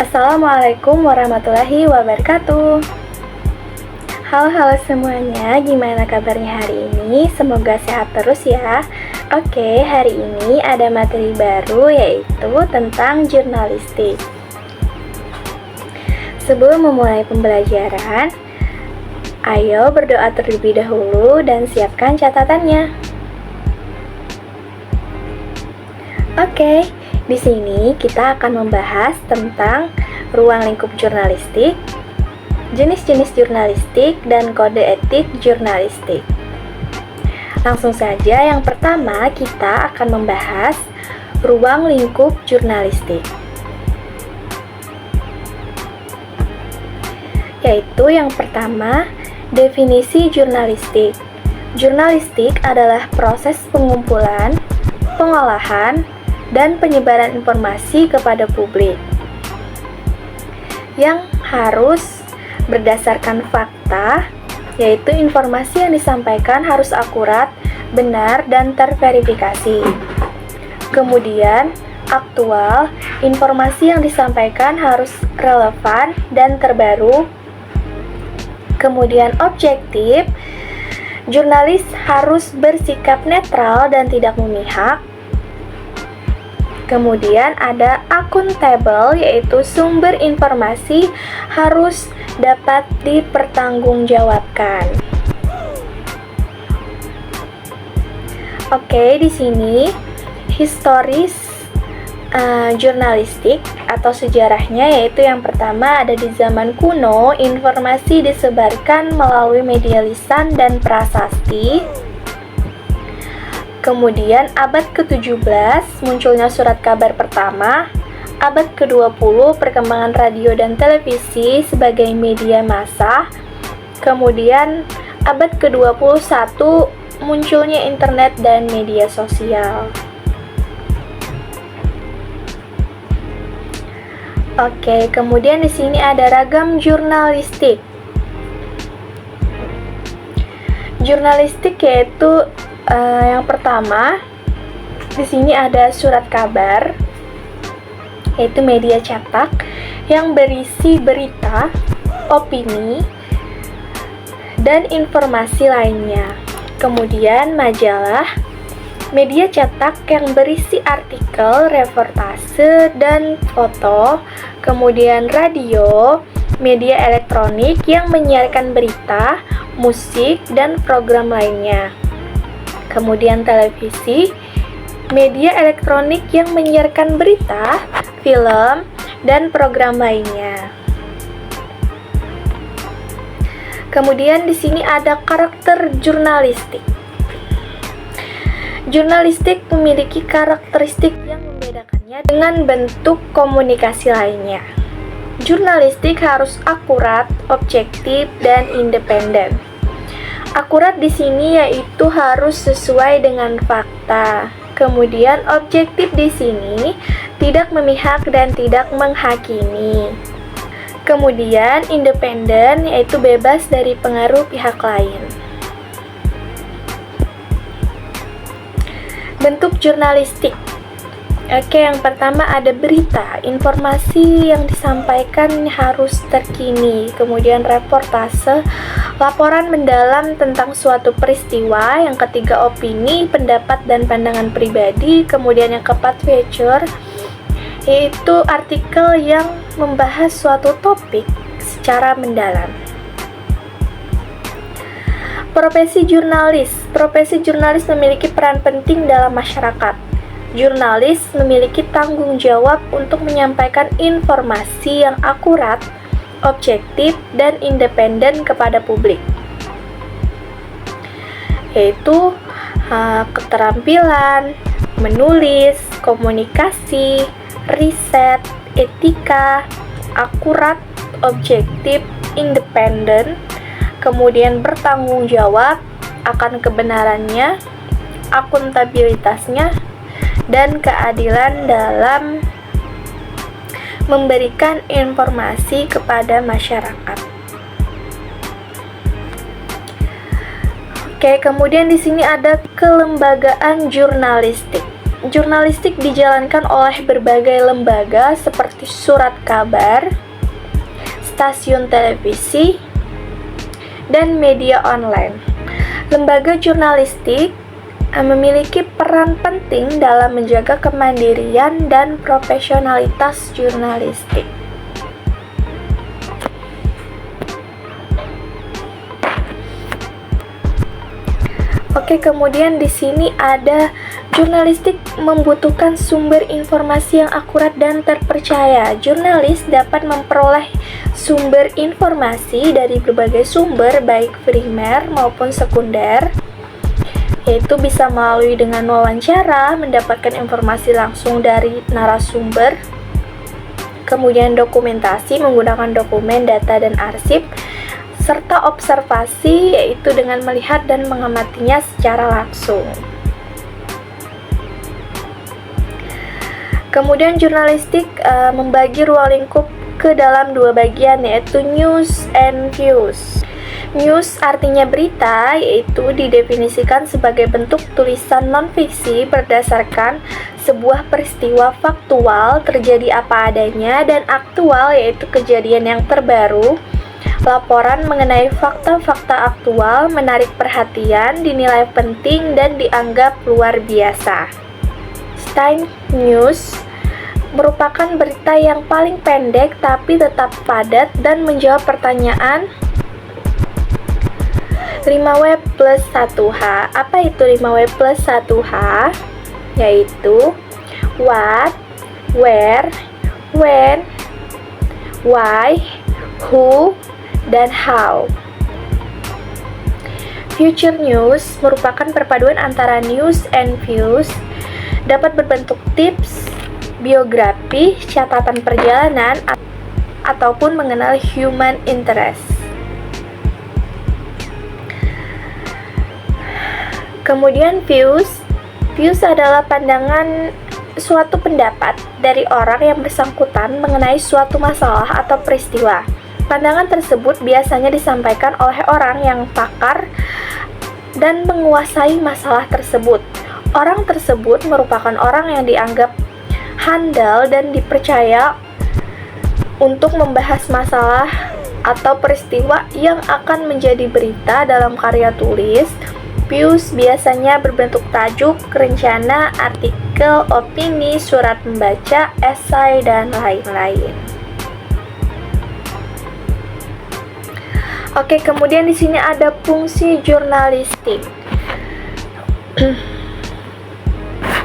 Assalamualaikum warahmatullahi wabarakatuh. Halo semuanya, gimana kabarnya hari ini? Semoga sehat terus ya. Oke, hari ini ada materi baru yaitu tentang jurnalistik. Sebelum memulai pembelajaran, ayo berdoa terlebih dahulu dan siapkan catatannya. Oke, di sini kita akan membahas tentang ruang lingkup jurnalistik, jenis-jenis jurnalistik, dan kode etik jurnalistik. Langsung saja, yang pertama kita akan membahas ruang lingkup jurnalistik. Yaitu yang pertama, definisi jurnalistik. Jurnalistik adalah proses pengumpulan, pengolahan, dan penyebaran informasi kepada publik yang harus berdasarkan fakta, yaitu informasi yang disampaikan harus akurat, benar, dan terverifikasi. Kemudian, aktual, informasi yang disampaikan harus relevan dan terbaru. Kemudian, objektif, jurnalis harus bersikap netral dan tidak memihak. Kemudian ada akuntabel, yaitu sumber informasi harus dapat dipertanggungjawabkan. Oke, di sini historis jurnalistik atau sejarahnya, yaitu yang pertama ada di zaman kuno, informasi disebarkan melalui media lisan dan prasasti. Kemudian abad ke-17 munculnya surat kabar pertama, abad ke-20 perkembangan radio dan televisi sebagai media massa, kemudian abad ke-21 munculnya internet dan media sosial. Oke, kemudian di sini ada ragam jurnalistik. Jurnalistik yaitu yang pertama, di sini ada surat kabar, yaitu media cetak yang berisi berita, opini, dan informasi lainnya. Kemudian majalah, media cetak yang berisi artikel, reportase, dan foto. Kemudian radio, media elektronik yang menyiarkan berita, musik, dan program lainnya. Kemudian televisi, media elektronik yang menyiarkan berita, film, dan program lainnya. Kemudian di sini ada karakter jurnalistik. Jurnalistik memiliki karakteristik yang membedakannya dengan bentuk komunikasi lainnya. Jurnalistik harus akurat, objektif, dan independen. Akurat di sini yaitu harus sesuai dengan fakta. Kemudian objektif di sini tidak memihak dan tidak menghakimi. Kemudian independen yaitu bebas dari pengaruh pihak lain. Bentuk jurnalistik. Oke, yang pertama ada berita, informasi yang disampaikan harus terkini. Kemudian reportase, laporan mendalam tentang suatu peristiwa. Yang ketiga opini, pendapat dan pandangan pribadi. Kemudian yang keempat feature, yaitu artikel yang membahas suatu topik secara mendalam. Profesi jurnalis. Profesi jurnalis memiliki peran penting dalam masyarakat. Jurnalis memiliki tanggung jawab untuk menyampaikan informasi yang akurat, objektif, dan independen kepada publik, yaitu keterampilan, menulis, komunikasi, riset, etika, akurat, objektif, independen, kemudian bertanggung jawab akan kebenarannya, akuntabilitasnya, dan keadilan dalam memberikan informasi kepada masyarakat. Oke, kemudian di sini ada kelembagaan jurnalistik. jurnalistik dijalankan oleh berbagai lembaga seperti surat kabar, stasiun televisi, dan media online. Lembaga jurnalistik memiliki peran penting dalam menjaga kemandirian dan profesionalitas jurnalistik. Oke, kemudian di sini ada jurnalistik membutuhkan sumber informasi yang akurat dan terpercaya. Jurnalis dapat memperoleh sumber informasi dari berbagai sumber, baik primer maupun sekunder, yaitu bisa melalui dengan wawancara, mendapatkan informasi langsung dari narasumber, kemudian dokumentasi menggunakan dokumen, data, dan arsip, serta observasi, yaitu dengan melihat dan mengamatinya secara langsung. Kemudian jurnalistik membagi ruang lingkup ke dalam dua bagian, yaitu news and views. News artinya berita, yaitu didefinisikan sebagai bentuk tulisan non-fiksi berdasarkan sebuah peristiwa faktual terjadi apa adanya, dan aktual yaitu kejadian yang terbaru. Laporan mengenai fakta-fakta aktual menarik perhatian, dinilai penting, dan dianggap luar biasa. Stein News merupakan berita yang paling pendek tapi tetap padat dan menjawab pertanyaan 5W plus 1H. Apa itu 5W plus 1H? Yaitu what, where, when, why, who, dan how. Future News merupakan perpaduan antara news and views, dapat berbentuk tips, biografi, catatan perjalanan, ataupun mengenal human interest. Kemudian views adalah pandangan suatu pendapat dari orang yang bersangkutan mengenai suatu masalah atau peristiwa. Pandangan tersebut biasanya disampaikan oleh orang yang pakar dan menguasai masalah tersebut. Orang tersebut merupakan orang yang dianggap handal dan dipercaya untuk membahas masalah atau peristiwa yang akan menjadi berita dalam karya tulis. Views biasanya berbentuk tajuk, rencana, artikel, opini, surat membaca, esai, dan lain-lain. Oke, kemudian di sini ada fungsi jurnalistik.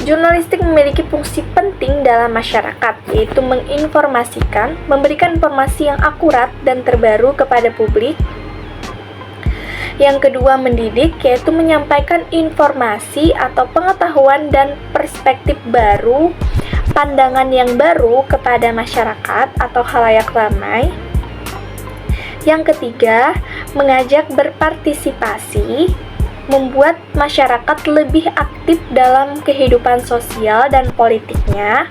Jurnalistik memiliki fungsi penting dalam masyarakat, yaitu menginformasikan, memberikan informasi yang akurat dan terbaru kepada publik. Yang kedua, mendidik, yaitu menyampaikan informasi atau pengetahuan dan perspektif baru, pandangan yang baru kepada masyarakat atau khalayak ramai. Yang ketiga, mengajak berpartisipasi, membuat masyarakat lebih aktif dalam kehidupan sosial dan politiknya.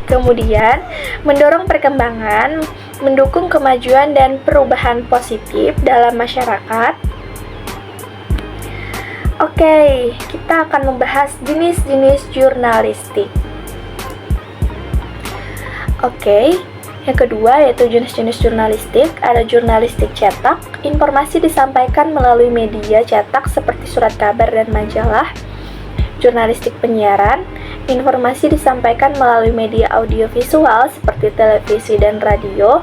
Kemudian, mendorong perkembangan, mendukung kemajuan dan perubahan positif dalam masyarakat. Oke, kita akan membahas jenis-jenis jurnalistik. Oke, yang kedua yaitu jenis-jenis jurnalistik. Ada jurnalistik cetak, informasi disampaikan melalui media cetak seperti surat kabar dan majalah. Jurnalistik penyiaran, informasi disampaikan melalui media audiovisual seperti televisi dan radio.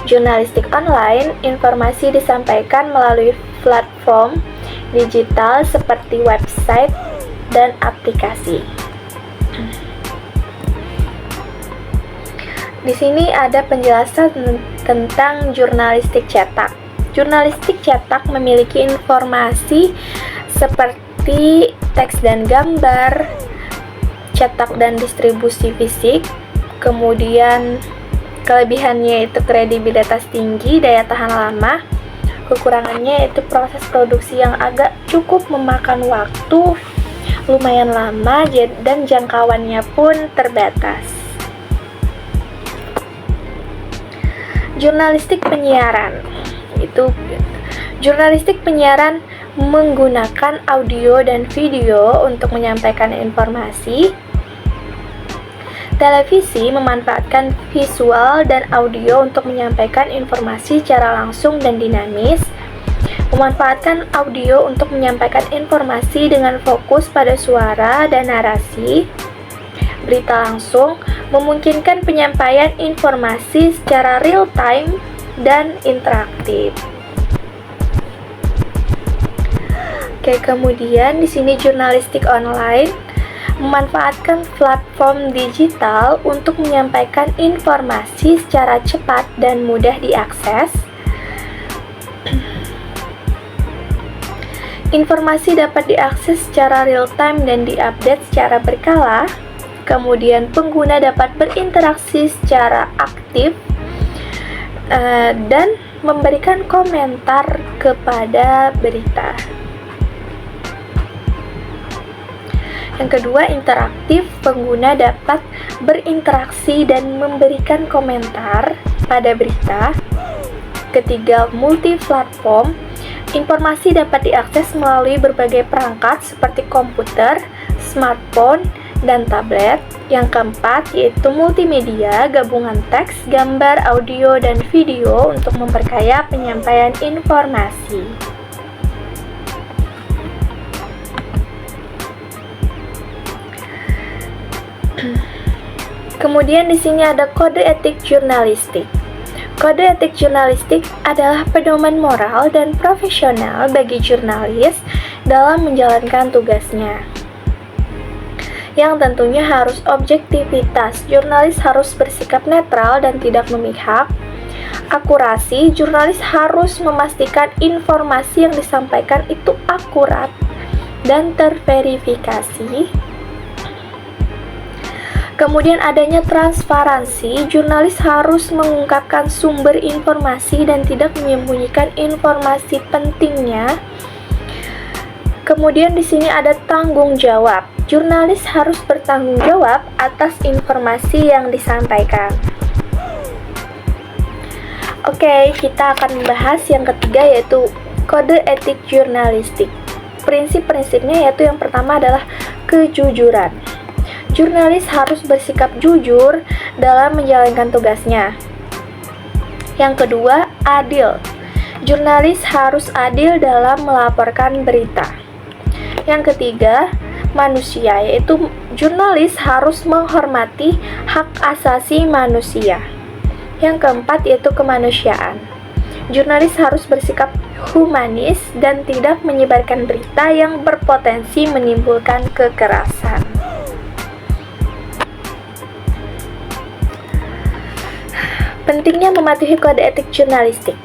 Jurnalistik online, informasi disampaikan melalui platform digital seperti website dan aplikasi. Di sini ada penjelasan tentang jurnalistik cetak. Jurnalistik cetak memiliki informasi seperti teks dan gambar, cetak dan distribusi fisik. Kemudian kelebihannya itu kredibilitas tinggi, daya tahan lama. Kekurangannya yaitu proses produksi yang agak cukup memakan waktu, lumayan lama, dan jangkauannya pun terbatas. Jurnalistik penyiaran. Jurnalistik penyiaran menggunakan audio dan video untuk menyampaikan informasi. Televisi memanfaatkan visual dan audio untuk menyampaikan informasi secara langsung dan dinamis. Memanfaatkan audio untuk menyampaikan informasi dengan fokus pada suara dan narasi. Berita langsung memungkinkan penyampaian informasi secara real time dan interaktif. Oke, kemudian di sini jurnalistik online memanfaatkan platform digital untuk menyampaikan informasi secara cepat dan mudah diakses. Informasi dapat diakses secara real time dan diupdate secara berkala. Kemudian pengguna dapat berinteraksi secara aktif dan memberikan komentar kepada berita. Yang kedua, interaktif. Pengguna dapat berinteraksi dan memberikan komentar pada berita. Ketiga, multi-platform. Informasi dapat diakses melalui berbagai perangkat seperti komputer, smartphone, dan tablet. Yang keempat yaitu multimedia, gabungan teks, gambar, audio, dan video untuk memperkaya penyampaian informasi. Kemudian di sini ada kode etik jurnalistik. Kode etik jurnalistik adalah pedoman moral dan profesional bagi jurnalis dalam menjalankan tugasnya, yang tentunya harus objektivitas. Jurnalis harus bersikap netral dan tidak memihak. Akurasi, jurnalis harus memastikan informasi yang disampaikan itu akurat dan terverifikasi. Kemudian adanya transparansi, jurnalis harus mengungkapkan sumber informasi dan tidak menyembunyikan informasi pentingnya. Kemudian di sini ada tanggung jawab. Jurnalis harus bertanggung jawab atas informasi yang disampaikan. Oke, kita akan membahas yang ketiga yaitu kode etik jurnalistik. Prinsip-prinsipnya yaitu yang pertama adalah kejujuran. Jurnalis harus bersikap jujur dalam menjalankan tugasnya. Yang kedua, adil. Jurnalis harus adil dalam melaporkan berita. Yang ketiga, manusia, yaitu jurnalis harus menghormati hak asasi manusia. Yang keempat yaitu kemanusiaan. Jurnalis harus bersikap humanis dan tidak menyebarkan berita yang berpotensi menimbulkan kekerasan. Pentingnya mematuhi kode etik jurnalistik.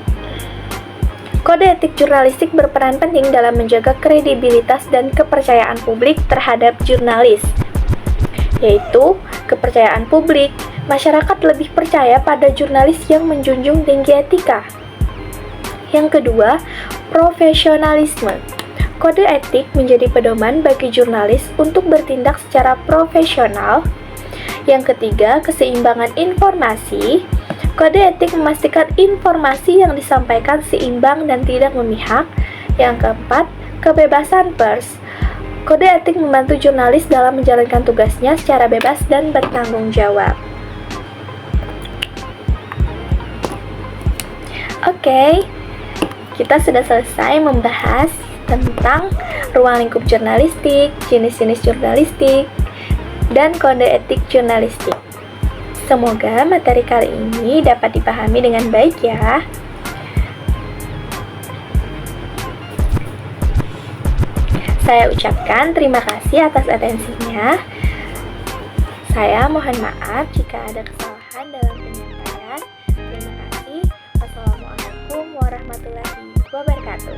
Kode etik jurnalistik berperan penting dalam menjaga kredibilitas dan kepercayaan publik terhadap jurnalis, yaitu kepercayaan publik. Masyarakat lebih percaya pada jurnalis yang menjunjung tinggi etika. Yang kedua, profesionalisme. Kode etik menjadi pedoman bagi jurnalis untuk bertindak secara profesional. Yang ketiga, keseimbangan informasi. Kode etik memastikan informasi yang disampaikan seimbang dan tidak memihak. Yang keempat, kebebasan pers. Kode etik membantu jurnalis dalam menjalankan tugasnya secara bebas dan bertanggung jawab. Oke, kita sudah selesai membahas tentang ruang lingkup jurnalistik, jenis-jenis jurnalistik, dan kode etik jurnalistik. Semoga materi kali ini dapat dipahami dengan baik ya. Saya ucapkan terima kasih atas atensinya. Saya mohon maaf jika ada kesalahan dalam penyampaian. Terima kasih. Wassalamualaikum warahmatullahi wabarakatuh.